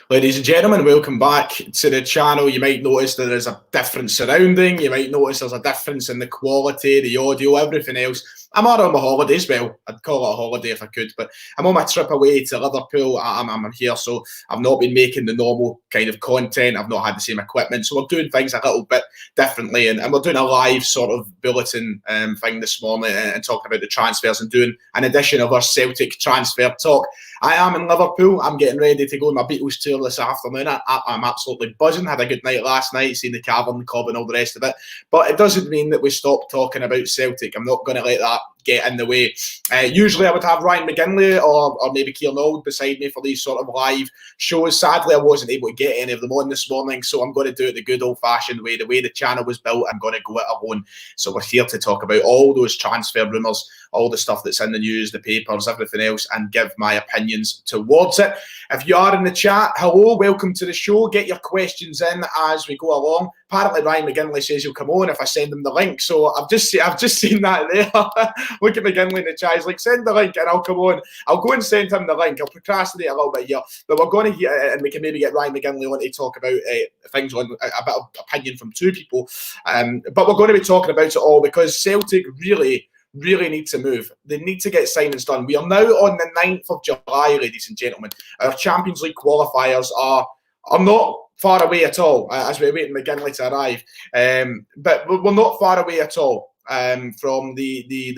Ladies and gentlemen, welcome back to the channel. You might notice that there's a different surrounding. You might notice there's a difference in the quality, the audio, everything else. I'm out on my holidays. Well, I'd call it a holiday if I could, but I'm on my trip away to Liverpool. I'm here, so I've not been making the normal kind of content. I've not had the same equipment, so we're doing things a little bit differently, and we're doing a live sort of bulletin thing this morning and talking about the transfers and doing an edition of our Celtic transfer talk. I am in Liverpool. I'm getting ready to go on my Beatles tour this afternoon. I'm absolutely buzzing. Had a good night last night, seen the Cavern Club and all the rest of it. But it doesn't mean that we stop talking about Celtic. I'm not going to let that get in the way. Usually I would have Ryan McGinley or maybe Kieran Old beside me for these sort of live shows. Sadly, I wasn't able to get any of them on this morning, so I'm going to do it the good old-fashioned way. The way the channel was built, I'm going to go it alone. So we're here to talk about all those transfer rumours, all the stuff that's in the news, the papers, everything else, and give my opinions towards it. If you are in the chat, hello, welcome to the show. Get your questions in as we go along. Apparently, Ryan McGinley says he'll come on if I send him the link. So I've just seen that there. Look at McGinley in the chat. He's like, send the link and I'll come on. I'll go and send him the link. I'll procrastinate a little bit here. But we're going to hear, and we can maybe get Ryan McGinley on to talk about things on a bit of opinion from two people. But we're going to be talking about it all because Celtic really need to move. They need to get signings done. We are now on the 9th of July, ladies and gentlemen. Our Champions League qualifiers are not far away at all as we're waiting McGinley to arrive. But we're not far away at all from the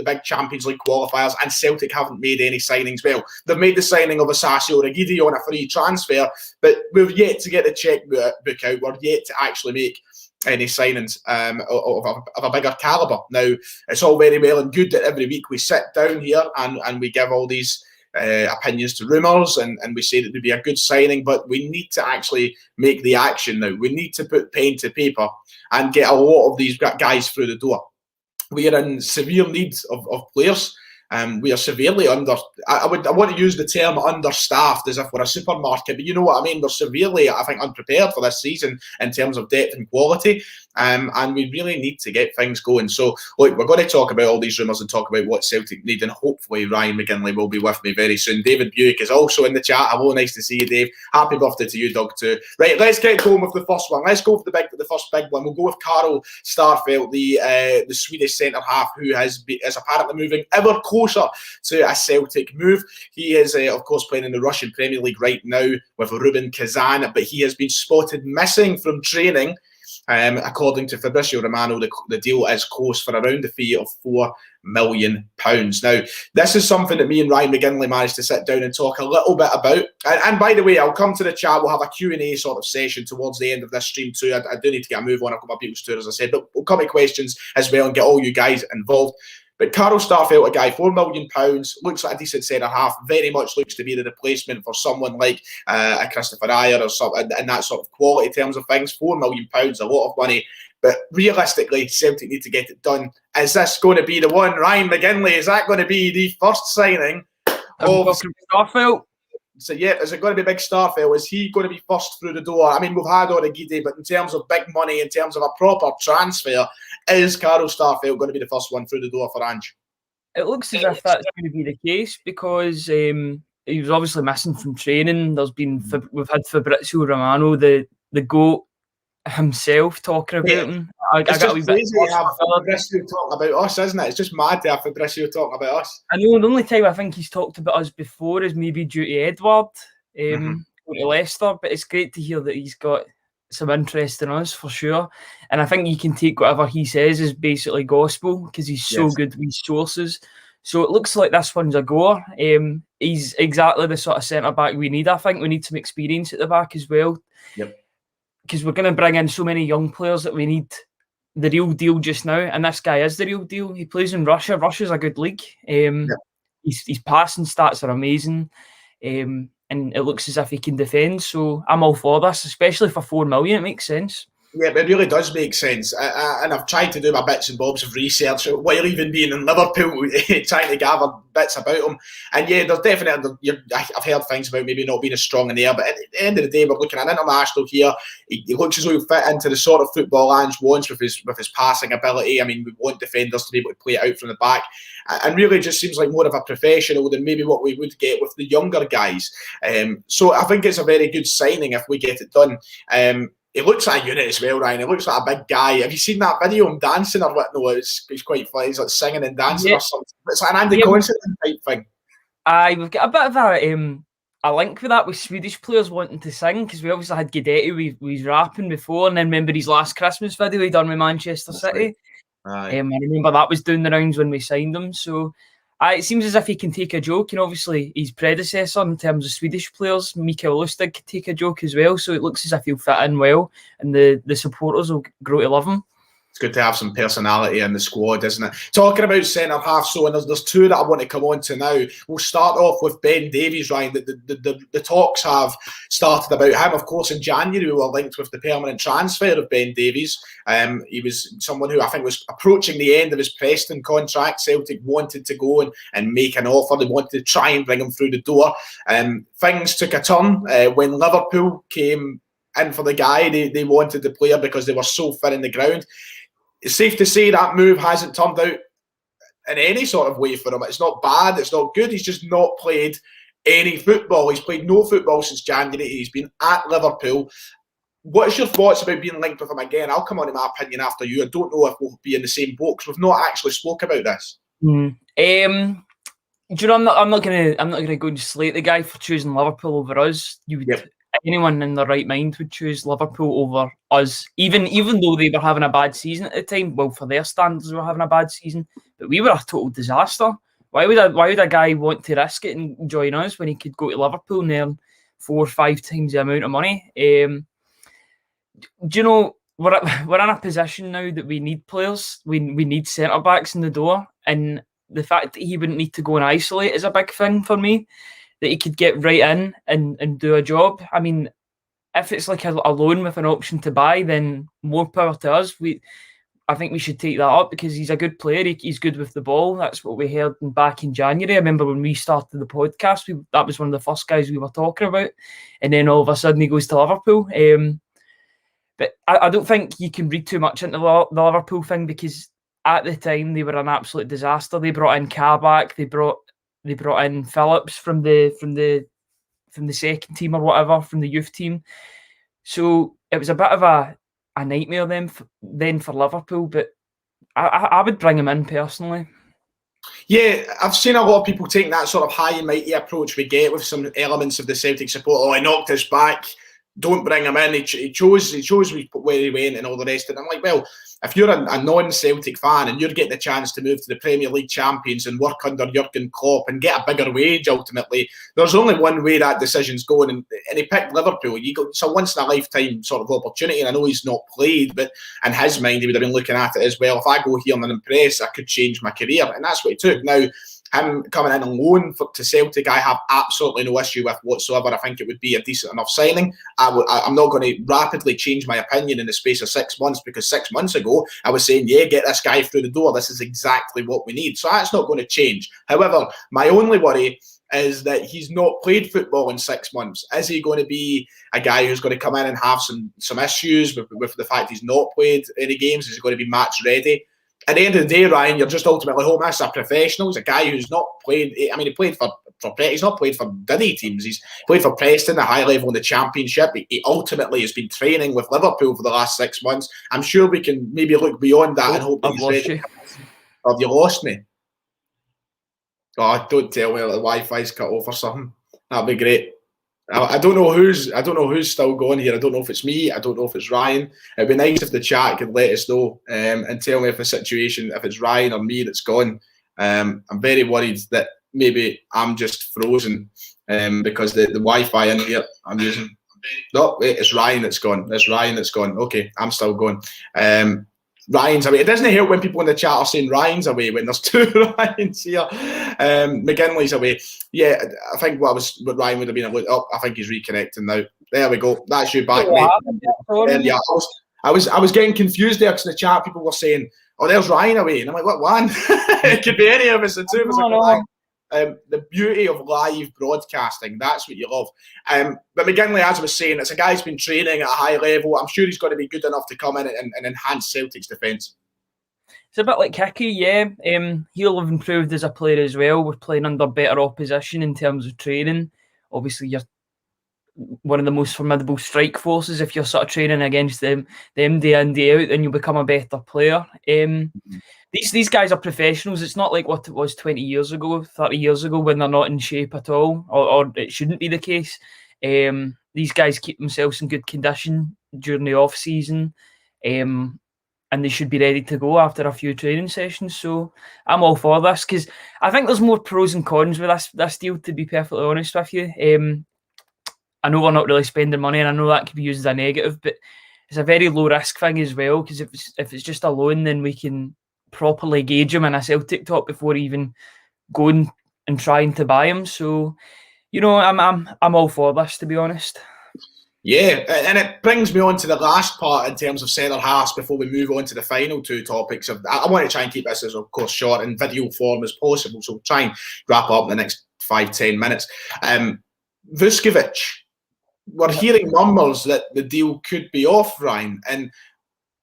big Champions League qualifiers, and Celtic haven't made any signings. Well, they've made the signing of Asasio Rigidi on a free transfer, but we've yet to get the checkbook out. We're yet to actually make any signings of a bigger calibre. Now, it's all very well and good that every week we sit down here and we give all these opinions to rumours and we say that there'd be a good signing, but we need to actually make the action now. We need to put pen to paper and get a lot of these guys through the door. We are in severe need of players. We are severely under. I want to use the term understaffed as if we're a supermarket, but you know what I mean. We're severely, I think, unprepared for this season in terms of depth and quality, and we really need to get things going. So, look, we're going to talk about all these rumours and talk about what Celtic need, and hopefully Ryan McGinley will be with me very soon. David Buick is also in the chat. Hello, nice to see you, Dave. Happy birthday to you, Doug, too. Right, let's get going with the first one. Let's go for the first big one. We'll go with Karl Starfeld, the Swedish centre half, who is apparently moving ever closer to a Celtic move. He is, of course, playing in the Russian Premier League right now with Rubin Kazan, but he has been spotted missing from training. According to Fabrizio Romano, the deal is close for around the fee of £4 million. Now, this is something that me and Ryan McGinley managed to sit down and talk a little bit about. And by the way, I'll come to the chat. We'll have a Q&A sort of session towards the end of this stream too. I do need to get a move on. I've got my Beatles tour, as I said, but we'll come to questions as well and get all you guys involved. But Karl Starfeld, a guy, £4 million, looks like a decent centre-half, very much looks to be the replacement for someone like a Christopher Ayer or something, in that sort of quality terms of things. £4 million, a lot of money. But realistically, Celtic need to get it done. Is this going to be the one? Ryan McGinley, is that going to be the first signing of Starfeld? So, yeah, is it going to be big Starfeld? Is he going to be first through the door? I mean, we've had Origide, but in terms of big money, in terms of a proper transfer, is Karl Starfeld going to be the first one through the door for Ange? It looks as if that's going to be the case because he was obviously missing from training. We've had Fabrizio Romano, the GOAT himself, talking about him. It's just crazy to have Fabrizio talking about us, isn't it? It's just mad to have Fabrizio talking about us. I know the only time I think he's talked about us before is maybe due to Edward going to Leicester, but it's great to hear that he's got some interest in us for sure. And I think you can take whatever he says as basically gospel because he's so good with his sources. So it looks like this one's a goer. He's exactly the sort of centre-back we need. I think we need some experience at the back as well. Yep. Because we're going to bring in so many young players that we need the real deal just now. And this guy is the real deal. He plays in Russia. Russia's a good league. His passing stats are amazing. And it looks as if he can defend. So I'm all for this, especially for £4 million. It makes sense. Yeah, it really does make sense. And I've tried to do my bits and bobs of research while even being in Liverpool, trying to gather bits about him. And yeah, there's definitely, I've heard things about maybe not being as strong in the air, but at the end of the day, we're looking at an international here. He looks as though he'll fit into the sort of football Ange wants with his passing ability. I mean, we want defenders to be able to play it out from the back. And really just seems like more of a professional than maybe what we would get with the younger guys. So I think it's a very good signing if we get it done. He looks like a unit as well, Ryan. He looks like a big guy. Have you seen that video of him dancing or what? No, it's quite funny. He's like singing and dancing or something. It's like an Andy Considine type thing. We've got a bit of a link with that with Swedish players wanting to sing, because we obviously had Guidetti with rapping before, and then remember his last Christmas video he done with Manchester City. Right. I remember that was doing the rounds when we signed him. So it seems as if he can take a joke, and obviously his predecessor in terms of Swedish players, Mikael Lustig, could take a joke as well. So it looks as if he'll fit in well, and the supporters will grow to love him. It's good to have some personality in the squad, isn't it? Talking about centre half, so and there's two that I want to come on to now. We'll start off with Ben Davies, Ryan. The talks have started about him. Of course, in January we were linked with the permanent transfer of Ben Davies. He was someone who I think was approaching the end of his Preston contract. Celtic wanted to go and make an offer. They wanted to try and bring him through the door. Things took a turn when Liverpool came in for the guy. They wanted the player because they were so thin in the ground. It's safe to say that move hasn't turned out in any sort of way for him. It's not bad, it's not good. He's just not played any football. He's played no football since January. He's been at Liverpool. What's your thoughts about being linked with him again? I'll come on to my opinion after you. I don't know if we'll be in the same boat because we've not actually spoke about this. Do you know, I'm not gonna go and slate the guy for choosing Liverpool over us. Anyone in their right mind would choose Liverpool over us, even though they were having a bad season at the time. Well, for their standards, they were having a bad season, but we were a total disaster. Why would a guy want to risk it and join us when he could go to Liverpool and earn 4 or 5 times the amount of money? Do you know, we're in a position now that we need players. We need centre backs in the door, and the fact that he wouldn't need to go and isolate is a big thing for me. That he could get right in and do a job. I mean, if it's like a loan with an option to buy, then more power to us. I think we should take that up because he's a good player. He's good with the ball. That's what we heard back in January. I remember when we started the podcast, that was one of the first guys we were talking about. And then all of a sudden he goes to Liverpool. But I don't think you can read too much into the Liverpool thing because at the time they were an absolute disaster. They brought in Kabak. They brought in Phillips from the second team or whatever, from the youth team. So it was a bit of a nightmare then for Liverpool, but I would bring him in personally. Yeah, I've seen a lot of people taking that sort of high and mighty approach we get with some elements of the Celtic support. Oh, he knocked us back. Don't bring him in. He chose where he went and all the rest of it. I'm like, well, if you're a non-Celtic fan and you're getting the chance to move to the Premier League champions and work under Jurgen Klopp and get a bigger wage ultimately, there's only one way that decision's going. And he picked Liverpool. It's a once-in-a-lifetime sort of opportunity. And I know he's not played, but in his mind, he would have been looking at it as well. If I go here and impress, I could change my career. And that's what he took. Now, him coming in on loan to Celtic, I have absolutely no issue with whatsoever. I think it would be a decent enough signing. I'm not going to rapidly change my opinion in the space of 6 months because 6 months ago I was saying, yeah, get this guy through the door. This is exactly what we need. So that's not going to change. However, my only worry is that he's not played football in 6 months. Is he going to be a guy who's going to come in and have some issues with the fact he's not played any games? Is he going to be match ready? At the end of the day, Ryan, you're just ultimately home. That's a professional. He's a guy who's not played. I mean, he played for he's not played for Diddy teams. He's played for Preston, a high level in the Championship. He ultimately has been training with Liverpool for the last 6 months. I'm sure we can maybe look beyond that and hope that he's ready. Have you lost me? Oh, don't tell me that the Wi-Fi's cut off or something. That'd be great. I don't know who's still going here. I don't know if it's me. I don't know if it's Ryan. It'd be nice if the chat could let us know and tell me if it's Ryan or me that's gone. I'm very worried that maybe I'm just frozen because the Wi-Fi in here I'm using. No, wait, it's Ryan that's gone. It's Ryan that's gone. Okay, I'm still going. Ryan's away. It doesn't help when people in the chat are saying Ryan's away when there's 2 Ryans here. McGinley's away. Yeah, I think what Ryan would have been. I think he's reconnecting now. There we go. That's you back, mate. I was getting confused there because in the chat people were saying, "Oh, there's Ryan away," and I'm like, "What one?" It could be any of us. The two of us are the beauty of live broadcasting, that's what you love. But McGinley, as I was saying, it's a guy who's been training at a high level. I'm sure he's going to be good enough to come in and enhance Celtic's defence. It's a bit like Hickey, yeah. He'll have improved as a player as well. We're playing under better opposition in terms of training. Obviously, you're one of the most formidable strike forces. If you're sort of training against them day in, day out, then you'll become a better player. These guys are professionals. It's not like what it was 20 years ago, 30 years ago when they're not in shape at all, or it shouldn't be the case. These guys keep themselves in good condition during the off-season, and they should be ready to go after a few training sessions. So I'm all for this because I think there's more pros and cons with this deal, to be perfectly honest with you. I know we're not really spending money, and I know that could be used as a negative, but it's a very low risk thing as well, because if it's just a loan, then we can properly gauge him in a Celtic top before even going and trying to buy him. So, I'm all for this, to be honest. Yeah, and it brings me on to the last part in terms of centre halves before we move on to the final two topics. I want to try and keep this as, of course, short in video form as possible, so we'll try and wrap up in the next 5-10 minutes. Vuskovic, we're hearing murmurs that the deal could be off, Ryan, and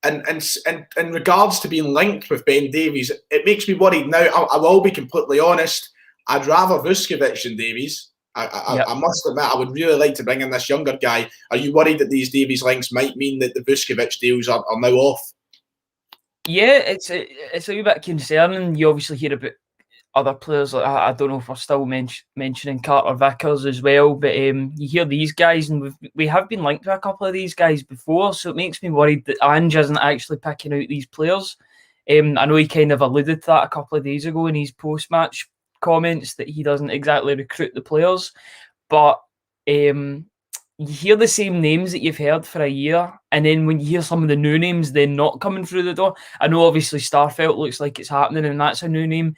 in regards to being linked with Ben Davies, it makes me worried. Now, I will be completely honest, I'd rather Vuskovic than Davies. I must admit, I would really like to bring in this younger guy. Are you worried that these Davies links might mean that the Vuskovic deals are now off? Yeah, it's a wee bit concerning. You obviously hear about other players, like I don't know if we're still mentioning Carter Vickers as well, but you hear these guys, and we have been linked to a couple of these guys before, so it makes me worried that Ange isn't actually picking out these players. I know he kind of alluded to that a couple of days ago in his post-match comments, that he doesn't exactly recruit the players, but you hear the same names that you've heard for a year, and then when you hear some of the new names then not coming through the door, I know obviously Starfeld looks like it's happening and that's a new name,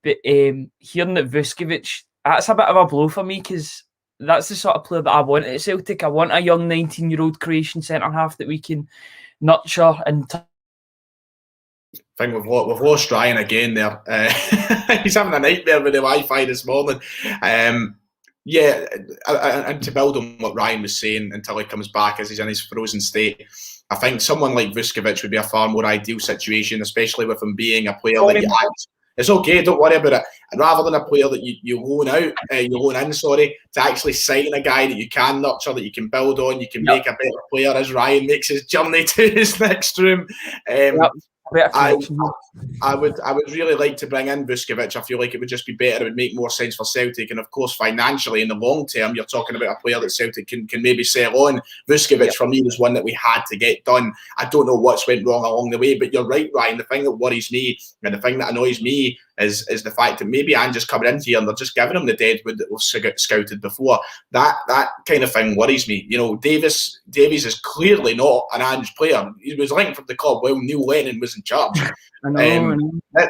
but hearing that Vuskovic, that's a bit of a blow for me, because that's the sort of player that I want at Celtic. I want a young 19-year-old Croatian centre-half that we can nurture and I think we've lost Ryan again there. He's having a nightmare with the Wi-Fi this morning. Yeah, and to build on what Ryan was saying until he comes back as he's in his frozen state, I think someone like Vuskovic would be a far more ideal situation, especially with him being a player that you act. It's okay, don't worry about it. And rather than a player that you loan out, to actually sign a guy that you can nurture, that you can build on, you can make a better player as Ryan makes his journey to his next room. I would really like to bring in Vuskovic. I feel like it would just be better. It would make more sense for Celtic, and of course, financially in the long term, you're talking about a player that Celtic can maybe sell on. Vuskovic for me was one that we had to get done. I don't know what's went wrong along the way, but you're right, Ryan. The thing that worries me and the thing that annoys me is the fact that maybe I'm just coming into here and they're just giving him the deadwood that was scouted before. That kind of thing worries me. Davies is clearly not an Ange player. He was linked from the club while Neil Lennon was in charge. I know.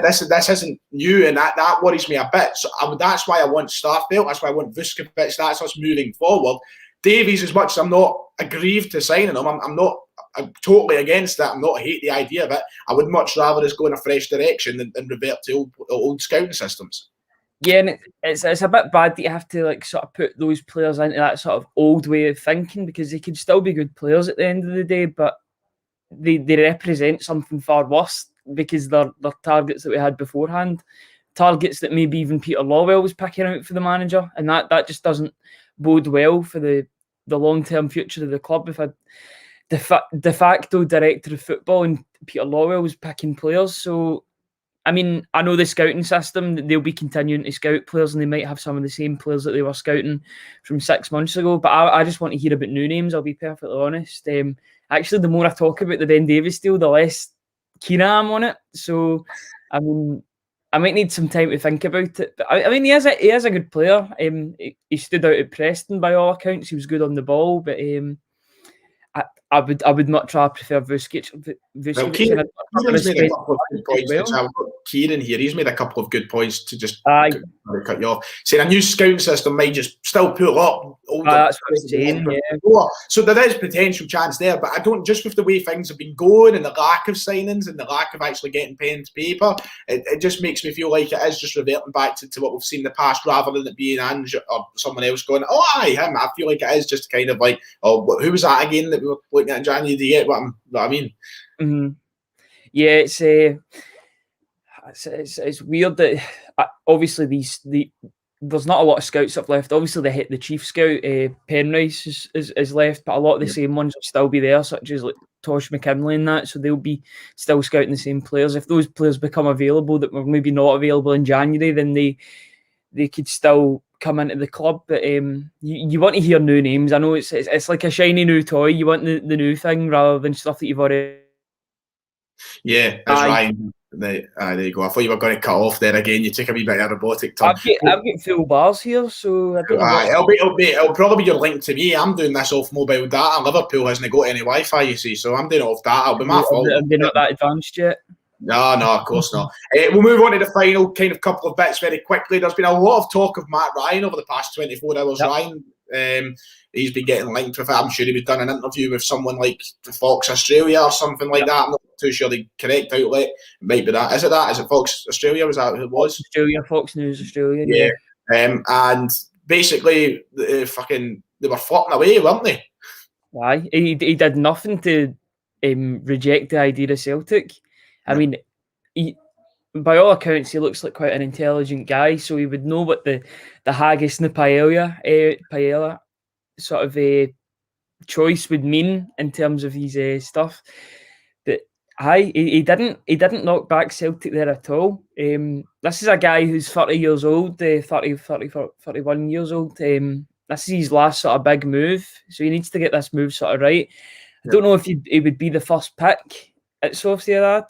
This isn't new, and that worries me a bit. So that's why I want Starfeld. That's why I want Vuskovic. That's us moving forward. Davies, as much as I'm not aggrieved to signing him, I'm totally against that. I'm not hate the idea of it. I would much rather us go in a fresh direction than revert to old scouting systems. Yeah, and it's a bit bad that you have to sort of put those players into that sort of old way of thinking, because they could still be good players at the end of the day, but they represent something far worse, because they're targets that we had beforehand, targets that maybe even Peter Lawwell was picking out for the manager, and that just doesn't bode well for the long-term future of the club. If a de facto director of football and Peter Lawwell was picking players, so I mean, I know the scouting system, they'll be continuing to scout players, and they might have some of the same players that they were scouting from 6 months ago, but I just want to hear about new names, I'll be perfectly honest. Actually, the more I talk about the Ben Davies deal, the less keen I am on it. So, I mean, I might need some time to think about it. But I mean, he is a good player. He stood out at Preston by all accounts. He was good on the ball, but I would much rather prefer Vuskovic. Well, Kieran's made a couple of good points. Well. I've got Kieran here. He's made a couple of good points to just cut you off. Saying a new scouting system might just still pull up. That's what I'm saying. Yeah. So there is potential chance there, but I don't. Just with the way things have been going and the lack of signings and the lack of actually getting pen to paper, it just makes me feel like it is just reverting back to what we've seen in the past, rather than it being Ange or someone else going, "Oh, aye, him." I feel like it is just kind of like, "Oh, who was that again that we were looking at in January?" Do you get what I mean? Mm-hmm. Yeah, it's weird that obviously there's not a lot of scouts up left. Obviously, the chief scout Penrice is left, but a lot of the same ones will still be there, such as like Tosh McKinley and that. So they'll be still scouting the same players. If those players become available that were maybe not available in January, then they could still come into the club. But you want to hear new names. I know it's like a shiny new toy. You want the new thing rather than stuff that you've already. Yeah, that's right. There you go. I thought you were going to cut off there again. You took a wee bit of a robotic turn. I've got full bars here, so I don't know. It'll probably be your link to me. I'm doing this off mobile data. Liverpool hasn't got any Wi-Fi, you see, so I'm doing it off data. It'll be my fault. Are they not that advanced yet? No, of course not. We'll move on to the final kind of couple of bits very quickly. There's been a lot of talk of Matt Ryan over the past 24 hours. Yep. Ryan, he's been getting linked with it. I'm sure he'd done an interview with someone like Fox Australia or something like that. I'm not too sure the correct outlet. It might be that. Is it that? Is it Fox Australia? Was that who it was? Australia, Fox News Australia. Yeah. And basically, they were flopping away, weren't they? Why? He did nothing to reject the idea of Celtic. I mean, by all accounts, he looks like quite an intelligent guy, so he would know what the haggis and the paella sort of choice would mean in terms of his stuff. But he didn't knock back Celtic there at all. This is a guy who's 30 years old, 31 years old. This is his last sort of big move, so he needs to get this move sort of right. I don't know if he would be the first pick at Sociedad.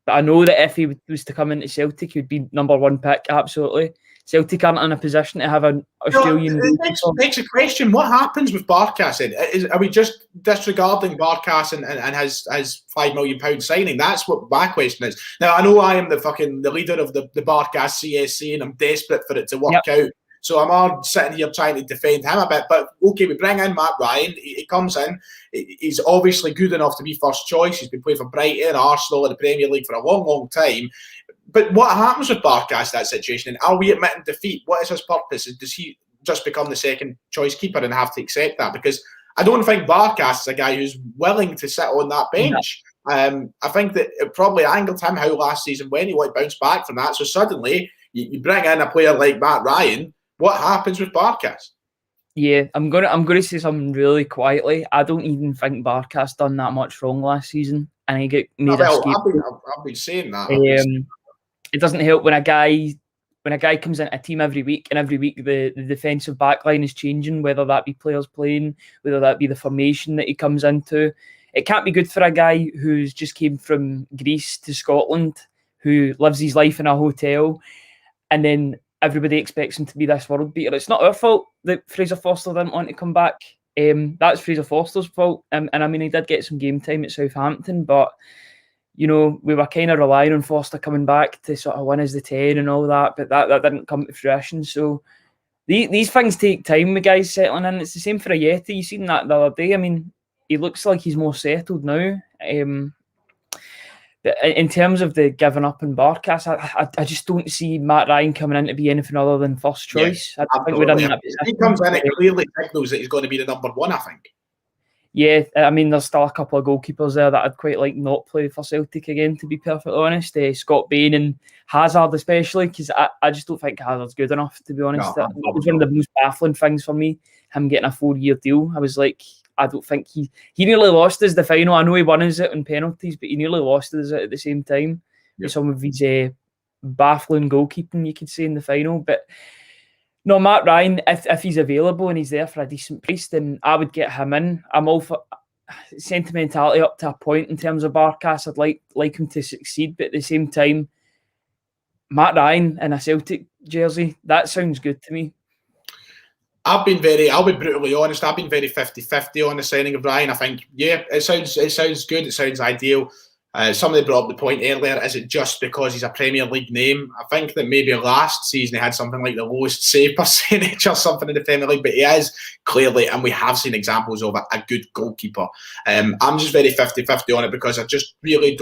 But I know that if he was to come into Celtic, he would be number one pick, absolutely. Celtic aren't in a position to have an Australian... Next question, what happens with Barkas then? Are we just disregarding Barkas and his £5 million signing? That's what my question is. Now, I know I am the leader of the Barkas CSC and I'm desperate for it to work out. So I'm all sitting here trying to defend him a bit. But, okay, we bring in Matt Ryan. He comes in. He's obviously good enough to be first choice. He's been playing for Brighton, Arsenal, in the Premier League for a long, long time. But what happens with Barkas in that situation? And are we admitting defeat? What is his purpose? Does he just become the second choice keeper and have to accept that? Because I don't think Barkas is a guy who's willing to sit on that bench. I think that it probably angered him how last season when he wanted to bounce back from that. So suddenly you bring in a player like Matt Ryan. What happens with Barkas? Yeah, I'm gonna say something really quietly. I don't even think Barkas done that much wrong last season, and he get made a escape. I've been saying that. It doesn't help when a guy comes into a team every week, and every week the defensive backline is changing, whether that be players playing, whether that be the formation that he comes into. It can't be good for a guy who's just came from Greece to Scotland, who lives his life in a hotel, and then everybody expects him to be this world beater. It's not our fault that Fraser Forster didn't want to come back. That's Fraser Forster's fault. And I mean, he did get some game time at Southampton, but, you know, we were kind of relying on Forster coming back to sort of win as the 10 and all that, but that didn't come to fruition. So these things take time with guys settling in. It's the same for Ayeti. You seen that the other day. I mean, he looks like he's more settled now. But in terms of the giving up in Barkas, I just don't see Matt Ryan coming in to be anything other than first choice. Yeah, I think we're in that position. He comes in, it clearly signals that he's going to be the number one, I think. Yeah, I mean, there's still a couple of goalkeepers there that I'd quite like not play for Celtic again, to be perfectly honest. Scott Bain and Hazard especially, because I just don't think Hazard's good enough, to be honest. That was one of the most baffling things for me, him getting a 4-year deal. I was like, I don't think he nearly lost us the final. I know he won us it in penalties, but he nearly lost us it at the same time. With some of his baffling goalkeeping, you could say, in the final. But no, Matt Ryan, if he's available and he's there for a decent price, then I would get him in. I'm all for sentimentality up to a point in terms of Barkas. I'd like him to succeed, but at the same time, Matt Ryan in a Celtic jersey, that sounds good to me. I'll be brutally honest, I've been very 50-50 on the signing of Ryan. I think, yeah, it sounds good, it sounds ideal. Somebody brought up the point earlier, is it just because he's a Premier League name? I think that maybe last season he had something like the lowest save percentage or something in the Premier League, but he is clearly, and we have seen examples of it, a good goalkeeper. I'm just very 50-50 on it because I just really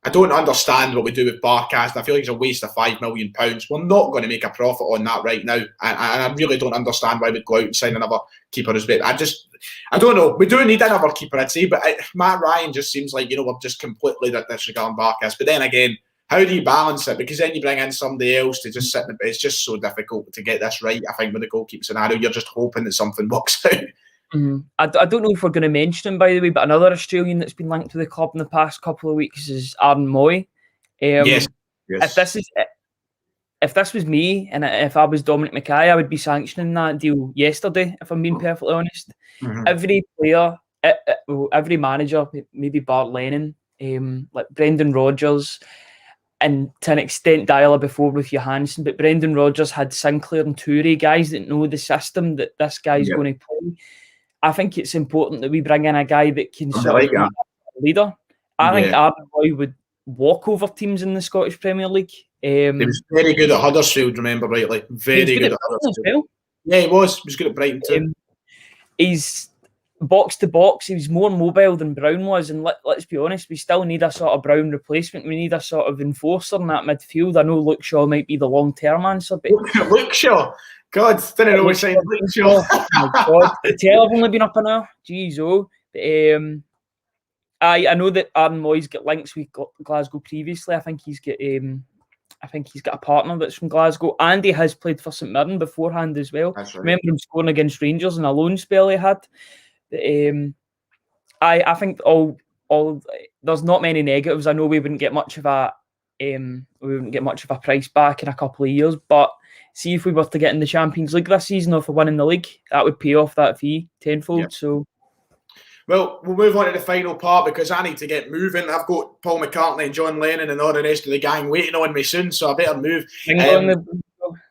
I don't understand what we do with Barcast. I feel like it's a waste of £5 million. We're not going to make a profit on that right now. And I really don't understand why we'd go out and sign another keeper as well. I don't know. We do need another keeper, I'd say. But Matt Ryan just seems like, we're just completely disregarding Barcast. But then again, how do you balance it? Because then you bring in somebody else to just sit in the bed. It's just so difficult to get this right, I think, with the goalkeeper scenario. You're just hoping that something works out. I don't know if we're going to mention him, by the way, but another Australian that's been linked to the club in the past couple of weeks is Aaron Moye. Yes. If this was me and if I was Dominic Mackay, I would be sanctioning that deal yesterday, if I'm being perfectly honest. Every player, every manager, maybe Bart Lennon, like Brendan Rodgers, and to an extent Dialer before with Johansson, but Brendan Rodgers had Sinclair and Toure, guys that know the system that this guy's going to play. I think it's important that we bring in a guy that can sort of be a leader. I think Aaron Moye would walk over teams in the Scottish Premier League. He was very good at Huddersfield, remember rightly. Very good at Huddersfield. Well. Yeah, he was. He was good at Brighton too. He's box to box. He was more mobile than Brown was. And let's be honest, we still need a sort of Brown replacement. We need a sort of enforcer in that midfield. I know Luke Shaw might be the long-term answer. But Luke Shaw? God, didn't know we signed Luke Shaw. Oh my God. The tail have only been up an hour. Jeez, oh. But, I know that Aaron Moye's got links with Glasgow previously. I think he's got a partner that's from Glasgow, and he has played for St Mirren beforehand as well. That's right. Remember him scoring against Rangers in a loan spell he had. I think all there's not many negatives. I know we wouldn't get much of a price back in a couple of years, but see if we were to get in the Champions League this season or for winning the league, that would pay off that fee tenfold. Yep. So. Well, we'll move on to the final part because I need to get moving. I've got Paul McCartney and John Lennon and all the rest of the gang waiting on me soon, so I better move.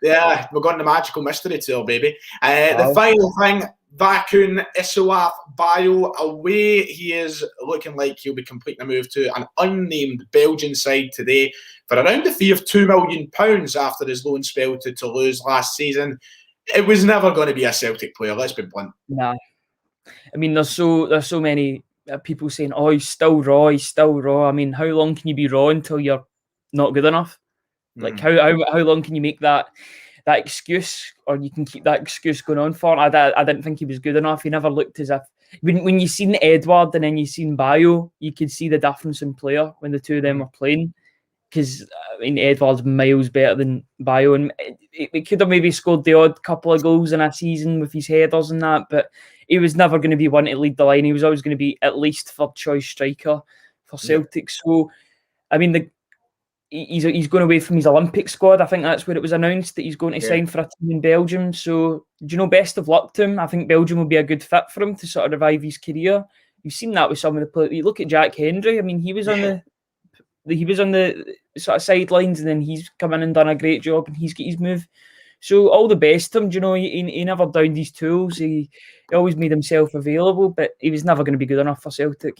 Yeah, we're going to magical mystery tour, baby. The final thing, Bakun Issoaf Bio away. He is looking like he'll be completing a move to an unnamed Belgian side today for around the fee of £2 million after his loan spell to Toulouse last season. It was never going to be a Celtic player, let's be blunt. Nah. I mean, there's so many people saying, "Oh, he's still raw. He's still raw." I mean, how long can you be raw until you're not good enough? Like, how long can you make that excuse, or you can keep that excuse going on for? I didn't think he was good enough. He never looked as if when you seen Edward and then you seen Bio, you could see the difference in player when the two of them were playing. Because I mean, Edward's miles better than Bio, and it could have maybe scored the odd couple of goals in a season with his headers and that, but he was never going to be one to lead the line. He was always going to be at least third choice striker for Celtic. So, I mean, he's going away from his Olympic squad. I think that's where it was announced that he's going to sign for a team in Belgium. So, best of luck to him. I think Belgium will be a good fit for him to sort of revive his career. You've seen that with some of the players. You look at Jack Hendry. I mean, he was on the sort of sidelines, and then he's come in and done a great job, and he's got his move. So all the best to him. He never downed his tools. He always made himself available, but he was never going to be good enough for Celtic.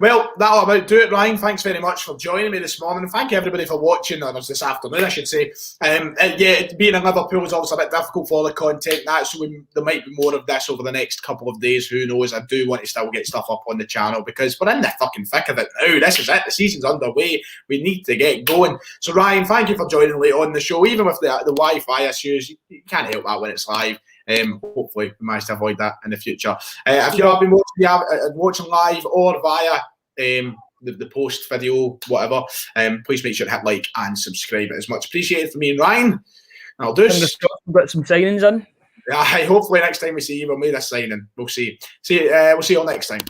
Well, that'll about do it, Ryan. Thanks very much for joining me this morning. And thank you, everybody, for watching, or this afternoon, I should say. Being in Liverpool is obviously a bit difficult for the content. So there might be more of this over the next couple of days. Who knows? I do want to still get stuff up on the channel because we're in the fucking thick of it now. This is it. The season's underway. We need to get going. So, Ryan, thank you for joining late on the show. Even with the Wi-Fi issues, you can't help that when it's live. Hopefully we manage to avoid that in the future. If you have been watching live or via the post video, whatever, please make sure to hit like and subscribe. It is much appreciated for me and Ryan. I'll do. We've got some signings in. Yeah, hopefully next time we see you, we'll make a signing. We'll see. We'll see you all next time.